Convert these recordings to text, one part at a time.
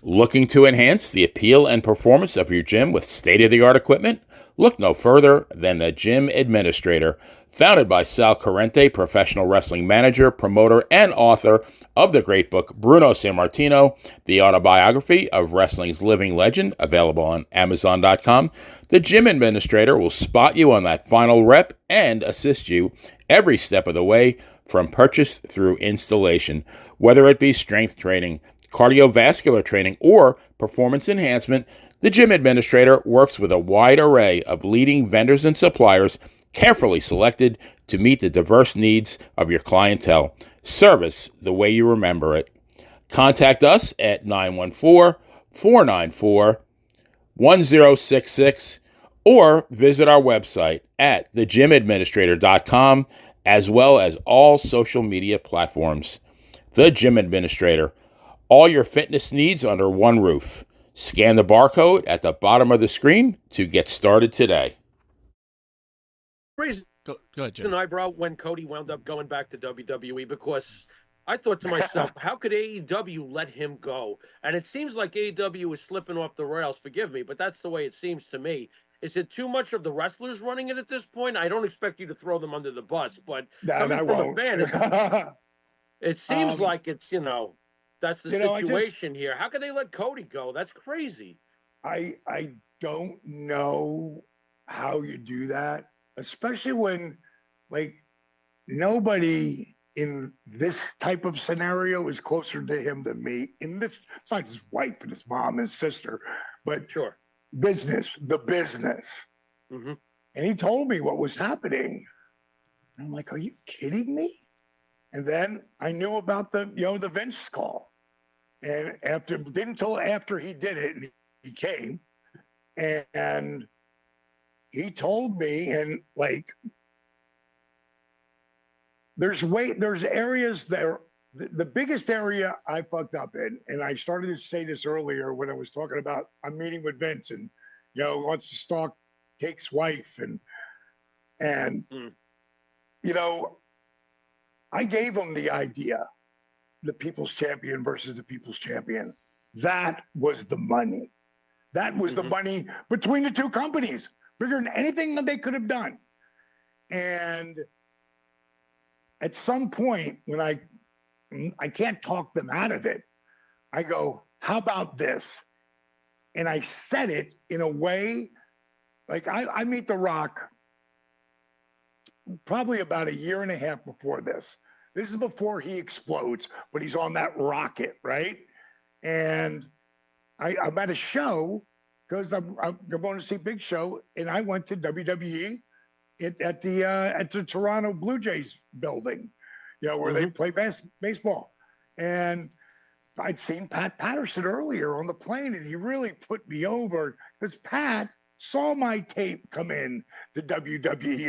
Looking to enhance the appeal and performance of your gym with state-of-the-art equipment? Look no further than the Gym Administrator. Founded by Sal Corrente, professional wrestling manager, promoter, and author of the great book Bruno Sammartino, the autobiography of wrestling's living legend, available on Amazon.com, the Gym Administrator will spot you on that final rep and assist you every step of the way from purchase through installation, whether it be strength training, cardiovascular training, or performance enhancement. The Gym Administrator works with a wide array of leading vendors and suppliers, carefully selected to meet the diverse needs of your clientele. Service the way you remember it. Contact us at 914-494-1066 or visit our website at thegymadministrator.com, as well as all social media platforms. The Gym Administrator. All your fitness needs under one roof. Scan the barcode at the bottom of the screen to get started today. Raised Go ahead, Jim. an eyebrow when Cody wound up going back to WWE, because I thought to myself, how could AEW let him go? And it seems like AEW is slipping off the rails. Forgive me, but that's the way it seems to me. Is it too much of the wrestlers running it at this point? I don't expect you to throw them under the bus, but coming from a fan, it seems like it's, that's the situation here. How could they let Cody go? That's crazy. I don't know how you do that, especially when, like, nobody in this type of scenario is closer to him than me. Besides his wife and his mom and his sister, but Sure. the business. Mm-hmm. And he told me what was happening. And I'm like, are you kidding me? And then I knew about the Vince call. And didn't until after he did it, and he came, and he told me, and like, there's areas there. The biggest area I fucked up in, and I started to say this earlier when I was talking about I'm meeting with Vince, and wants to stalk Kate's wife, and I gave him the idea, the People's Champion versus the People's Champion. That was the money. That was the money between the two companies, bigger than anything that they could have done. And at some point, when I can't talk them out of it, I go, how about this? And I said it in a way, like I meet The Rock probably about a year and a half before this. This is before he explodes, but he's on that rocket, right? And I'm at a show because I'm going to see Big Show, and I went to WWE at the Toronto Blue Jays building, where they play baseball. And I'd seen Pat Patterson earlier on the plane, and he really put me over because Pat saw my tape come in to WWE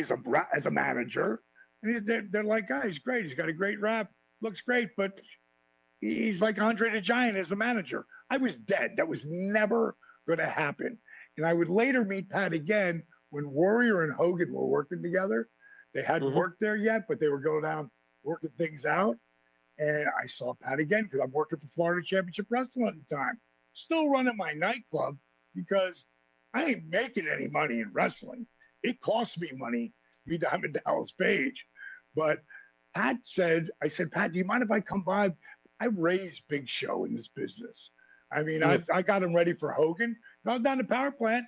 as a manager. And they're like, oh, he's great. He's got a great rap. Looks great, but he's like Andre the Giant as a manager. I was dead. That was never going to happen. And I would later meet Pat again when Warrior and Hogan were working together. They hadn't worked there yet, but they were going down working things out. And I saw Pat again because I'm working for Florida Championship Wrestling at the time. Still running my nightclub because I ain't making any money in wrestling. It costs me money to be Diamond Dallas Page. But Pat said, Pat, do you mind if I come by? I raised Big Show in this business. I mean, I got him ready for Hogan. I was down the power plant.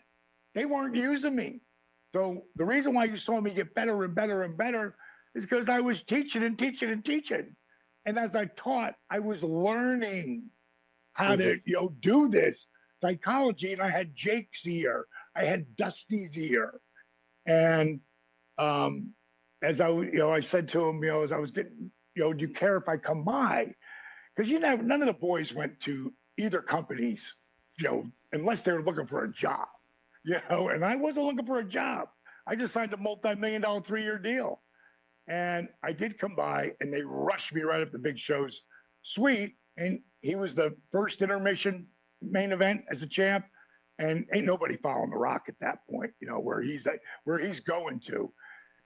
They weren't using me. So the reason why you saw me get better and better and better is because I was teaching and teaching and teaching. And as I taught, I was learning how to, do this psychology. And I had Jake's ear. I had Dusty's ear. And as I said to him, as I was getting, do you care if I come by? Because none of the boys went to either companies, unless they were looking for a job, and I wasn't looking for a job. I just signed a multi-million-dollar 3-year deal. And I did come by, and they rushed me right up the Big Show's suite. And he was the first intermission main event as a champ. And ain't nobody following The Rock at that point, where he's going to.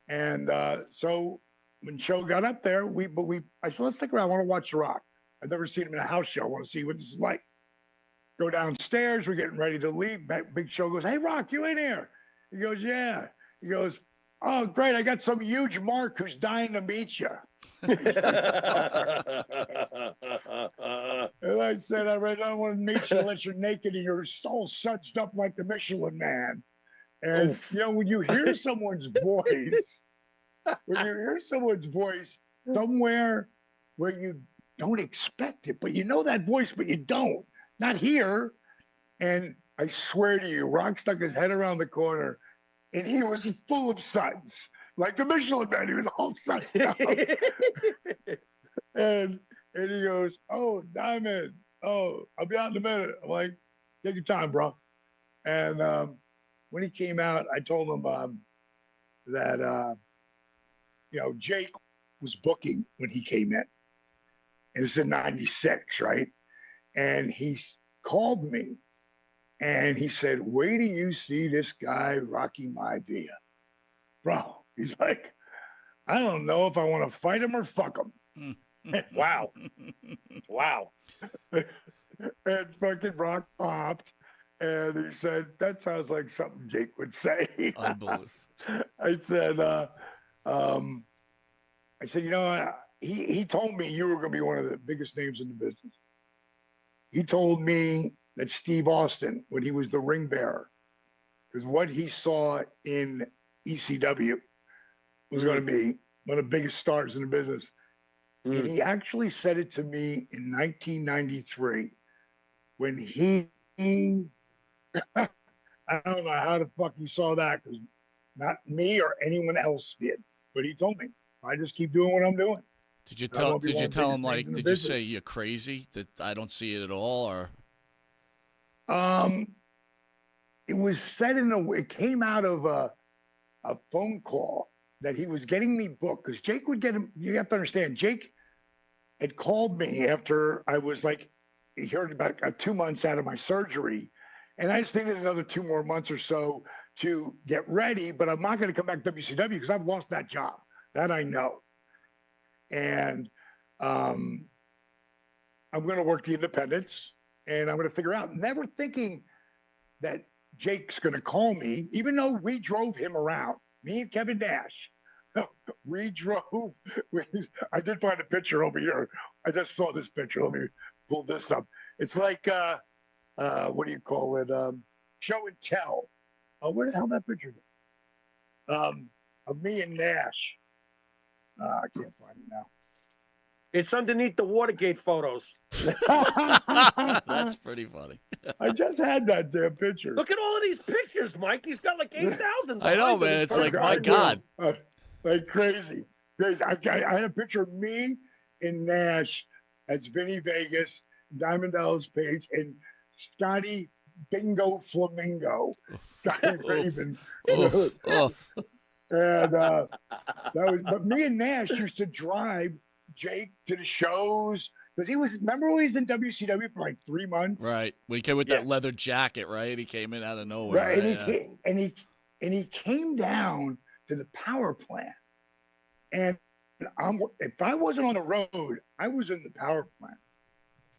And so when Show got up there, I said, let's stick around. I want to watch The Rock. I've never seen him in a house show. I want to see what this is like. go downstairs. We're getting ready to leave. Big Show goes, "Hey, Rock, you in here?" He goes, "Yeah." He goes, "Oh, great. I got some huge mark who's dying to meet you." And I said, "I don't want to meet you unless you're naked and you're all sudsed up like the Michelin Man." And, when you hear someone's voice, somewhere where you don't expect it, but you know that voice, but you don't. Not here. And I swear to you, Rock stuck his head around the corner and he was full of suds. Like the Michelin Man, he was all suds up. and he goes, "Oh, Diamond. Oh, I'll be out in a minute." I'm like, "Take your time, bro." And when he came out, I told him that Jake was booking when he came in. And it's in '96, right? And he called me and he said, "Wait till you see this guy, Rocky Maivia." Bro, he's like, "I don't know if I want to fight him or fuck him." Wow. Wow. And fucking Rock popped. And he said, "That sounds like something Jake would say." Unbelievable. I said, he told me you were going to be one of the biggest names in the business. He told me that Steve Austin, when he was the ring bearer, because what he saw in ECW was going to be one of the biggest stars in the business. And he actually said it to me in 1993 when he I don't know how the fuck he saw that, because not me or anyone else did. But he told me, "I just keep doing what I'm doing." Did you tell him, like, did you say you're crazy, that I don't see it at all, or? It was said it came out of a phone call that he was getting me booked, because Jake would get him. You have to understand, Jake had called me after I was like, he heard about 2 months out of my surgery. And I just needed another 2 more months or so to get ready, but I'm not going to come back to WCW because I've lost that job. That I know. And I'm going to work the independents and I'm going to figure out, never thinking that Jake's going to call me, even though we drove him around, me and Kevin Nash. We drove. I did find a picture over here. I just saw this picture. Let me pull this up. It's like, what do you call it? Show and tell. Where the hell that picture is? Of me and Nash. I can't find it now. It's underneath the Watergate photos. That's pretty funny. I just had that damn picture. Look at all of these pictures, Mike. He's got like 8,000. I know, man. It's like, my God. Like crazy. I had a picture of me and Nash as Vinny Vegas, Diamond Dallas Page, and Scotty Bingo Flamingo. Scotty Raven. And but me and Nash used to drive Jake to the shows, because remember when he was in WCW for like 3 months? Right. When he came with that leather jacket, right? He came in out of nowhere. Right. And he came down to the power plant. And if I wasn't on the road, I was in the power plant.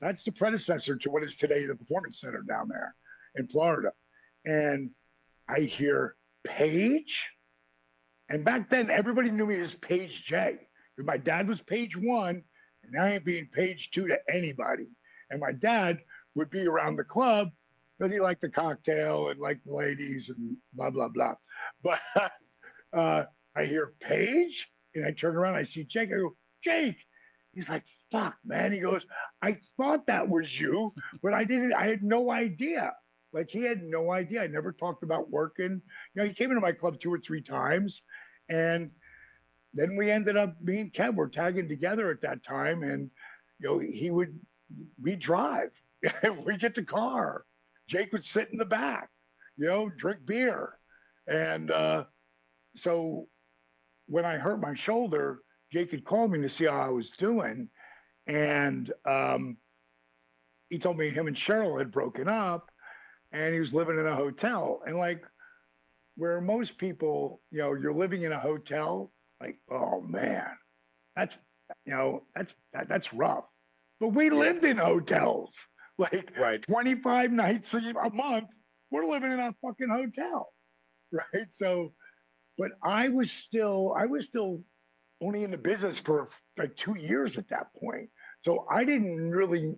That's the predecessor to what is today the Performance Center down there in Florida. And I hear Page. And back then, everybody knew me as Page J. Because my dad was Page 1, and I ain't being Page 2 to anybody. And my dad would be around the club because he liked the cocktail and liked the ladies and blah, blah, blah. But I hear Page, and I turn around, I see Jake. I go, "Jake." He's like, "Fuck, man." He goes, "I thought that was you, but I had no idea." Like, he had no idea. I never talked about working. He came into my club 2 or 3 times. And then we ended up, me and Kev were tagging together at that time. And, we'd drive. We'd get the car. Jake would sit in the back, drink beer. And so when I hurt my shoulder, Jake had called me to see how I was doing. And he told me him and Cheryl had broken up. And he was living in a hotel. And like, where most people, you're living in a hotel, like, oh man, that's rough. But we lived in hotels. Like Right. 25 nights a month, we're living in a fucking hotel, right? So, but I was still only in the business for like 2 years at that point. So I didn't really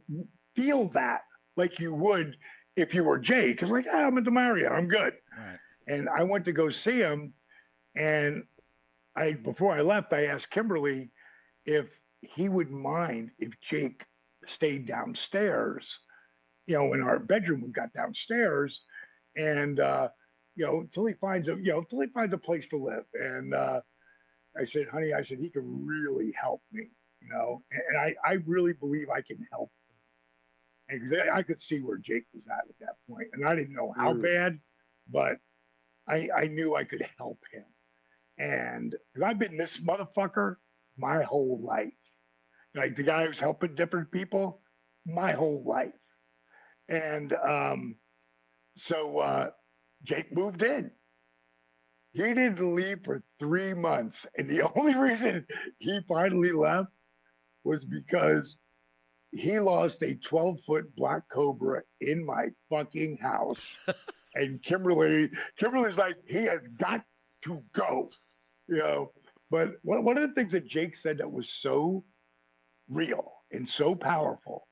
feel that like you would if you were Jay, because like, I'm at the Marriott, I'm good. Right. And I went to go see him, and before I left, I asked Kimberly if he would mind if Jake stayed downstairs, in our bedroom. We got downstairs, and until he finds a place to live. And I said, honey, I said he could really help me, and I really believe I can help him. Because I could see where Jake was at that point, and I didn't know how bad, but I knew I could help him. And because I've been this motherfucker my whole life, like the guy who's helping different people my whole life. And so Jake moved in. He didn't leave for 3 months. And the only reason he finally left was because he lost a 12-foot black cobra in my fucking house. And Kimberly's like, he has got to go, But one of the things that Jake said that was so real and so powerful,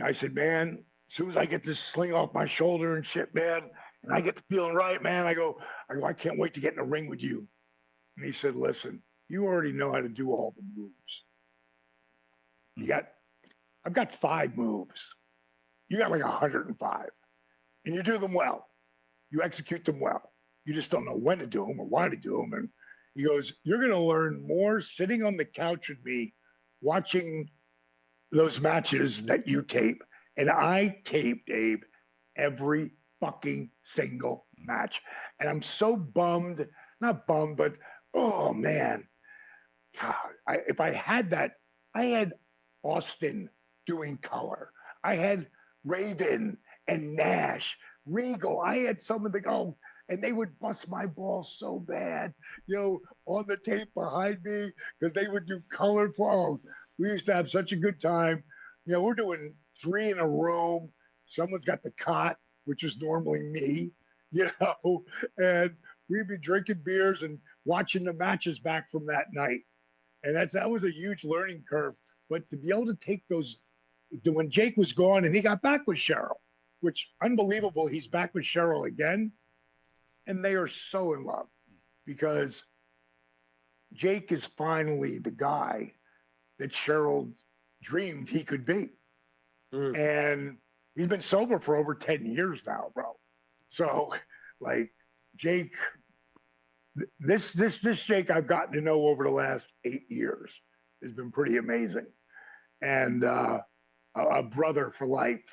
I said, man, as soon as I get this sling off my shoulder and shit, man, and I get to feeling right, man, I go, I can't wait to get in the ring with you. And he said, listen, you already know how to do all the moves. I've got 5 moves. You got like 105, and you do them well. You execute them well. You just don't know when to do them or why to do them. And he goes, you're going to learn more sitting on the couch with me, watching those matches that you tape. And I taped, Abe, every fucking single match. And I'm so bummed, not bummed, but oh man, if I had that, I had Austin doing color. I had Raven and Nash, Regal. I had some of the, and they would bust my balls so bad, on the tape behind me, because they would do color for, we used to have such a good time. We're doing 3 in a room. Someone's got the cot, which is normally me, and we'd be drinking beers and watching the matches back from that night. And that was a huge learning curve. But to be able to take those, when Jake was gone and he got back with Cheryl, which unbelievable, he's back with Cheryl again. And they are so in love because Jake is finally the guy that Cheryl dreamed he could be. And he's been sober for over 10 years now, bro. So like Jake, this Jake I've gotten to know over the last 8 years has been pretty amazing. And a brother for life.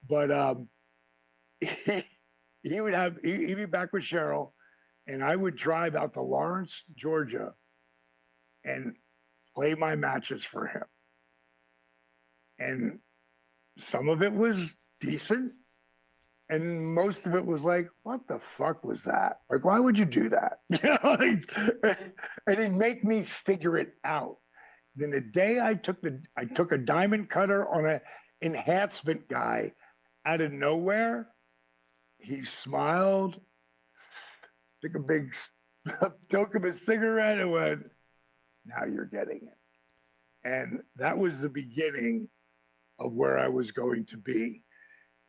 But he'd be back with Cheryl, and I would drive out to Lawrence, Georgia, and play my matches for him. And some of it was decent, and most of it was like, what the fuck was that? Like, why would you do that? And he'd make me figure it out. Then the day I took a diamond cutter on an enhancement guy out of nowhere, he smiled, took him a cigarette, and went, now you're getting it. And that was the beginning of where I was going to be.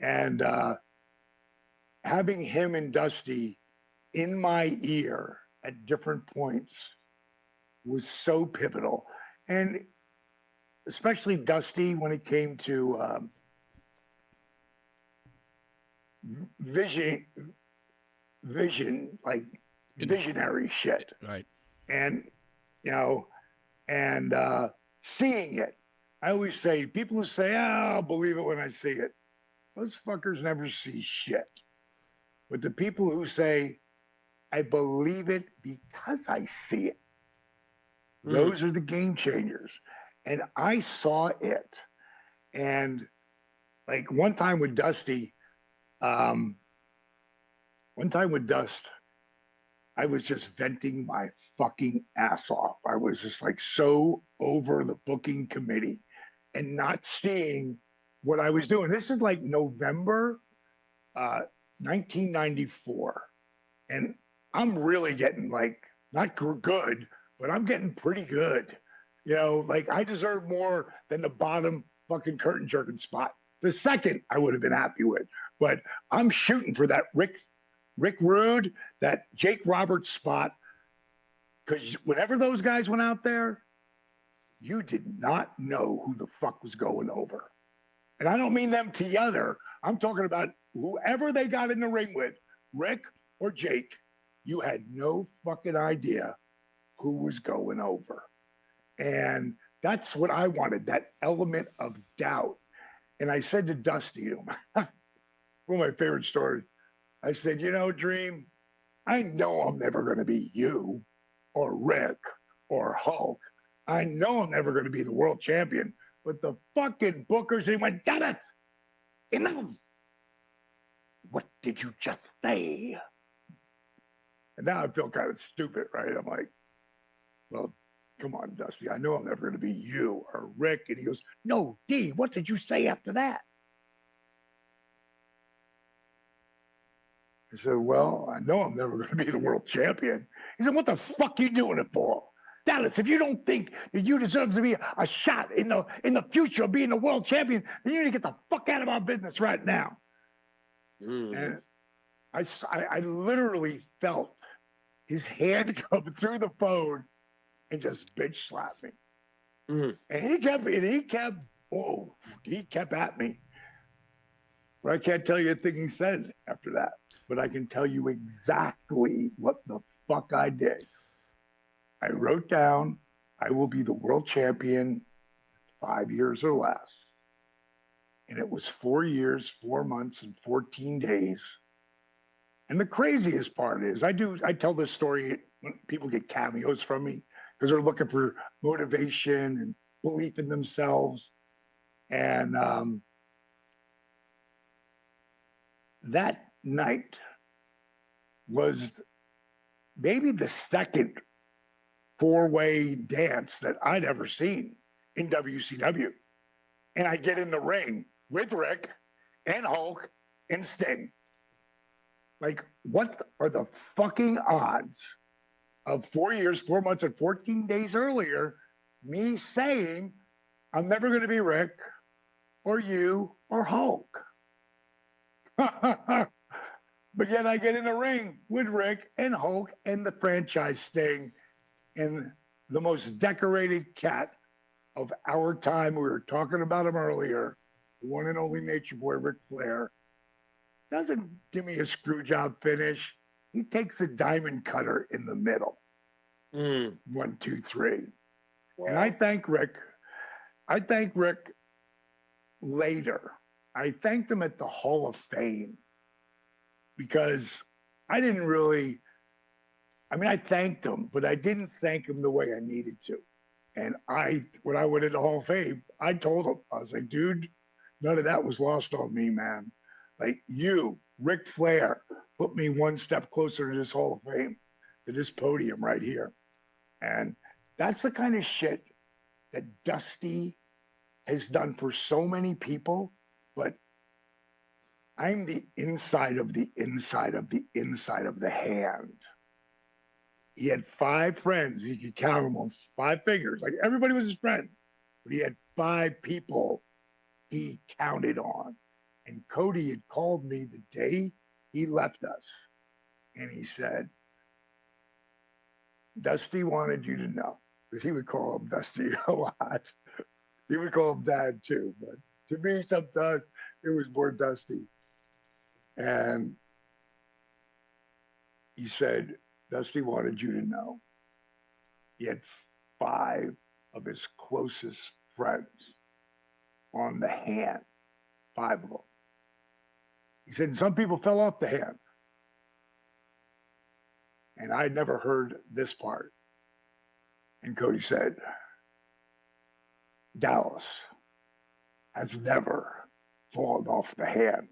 And having him and Dusty in my ear at different points was so pivotal. And especially Dusty when it came to vision, like visionary shit. Right. And, seeing it. I always say, people who say, I'll believe it when I see it. Those fuckers never see shit. But the people who say, I believe it because I see it, those are the game changers. And I saw it. And like one time with Dusty, I was just venting my fucking ass off. I was just like so over the booking committee and not seeing what I was doing. This is like November 1994. And I'm really getting like, not good, but I'm getting pretty good. You know, like I deserve more than the bottom fucking curtain jerking spot. The second I would have been happy with, but I'm shooting for that Rick Rude, that Jake Roberts spot. Because whenever those guys went out there, you did not know who the fuck was going over. And I don't mean them together. I'm talking about whoever they got in the ring with, Rick or Jake. You had no fucking idea who was going over. And that's what I wanted, that element of doubt. And I said to Dusty, one of my favorite stories, I said, you know, Dream, I know I'm never going to be you or Rick or Hulk. I know I'm never going to be the world champion. But the fucking bookers, he went, Dennis, enough. What did you just say? And now I feel kind of stupid, right? I'm like, well, come on, Dusty. I know I'm never going to be you or Rick. And he goes, no, D, what did you say after that? I said, well, I know I'm never going to be the world champion. He said, what the fuck are you doing it for? Dallas, if you don't think that you deserve to be a shot in the future of being the world champion, then you need to get the fuck out of our business right now. And I literally felt his hand come through the phone and just bitch slap me. And he kept at me. But I can't tell you a thing he said after that. But I can tell you exactly what the fuck I did. I wrote down, I will be the world champion 5 years or less. And it was 4 years, 4 months, and 14 days. And the craziest part is I tell this story when people get cameos from me because they're looking for motivation and belief in themselves. And that night was maybe the second four-way dance that I'd ever seen in WCW. And I get in the ring with Rick and Hulk and Sting. Like, what are the fucking odds of 4 years, 4 months, and 14 days earlier, me saying, I'm never going to be Rick or you or Hulk? But yet I get in the ring with Rick and Hulk and the franchise Sting and the most decorated cat of our time. We were talking about him earlier, the one and only Nature Boy, Ric Flair. Doesn't give me a screw job finish. He takes a diamond cutter in the middle. 1, 2, 3. Wow. And I thank Rick. Later. I thanked him at the Hall of Fame because I thanked him, but I didn't thank him the way I needed to. And when I went into the Hall of Fame, I told him, I was like, dude, none of that was lost on me, man. Like you, Ric Flair, put me one step closer to this Hall of Fame, to this podium right here. And that's the kind of shit that Dusty has done for so many people, but I'm the inside of the inside of the inside of the hand. He had 5 friends. You could count them on 5 fingers. Like everybody was his friend. But he had 5 people he counted on. And Cody had called me the day he left us. And he said, Dusty wanted you to know. Because he would call him Dusty a lot. He would call him Dad too. But to me, sometimes it was more Dusty. And he said, Dusty wanted you to know he had 5 of his closest friends on the hand, 5 of them. He said, some people fell off the hand. And I'd never heard this part. And Cody said, Dallas has never fallen off the hand.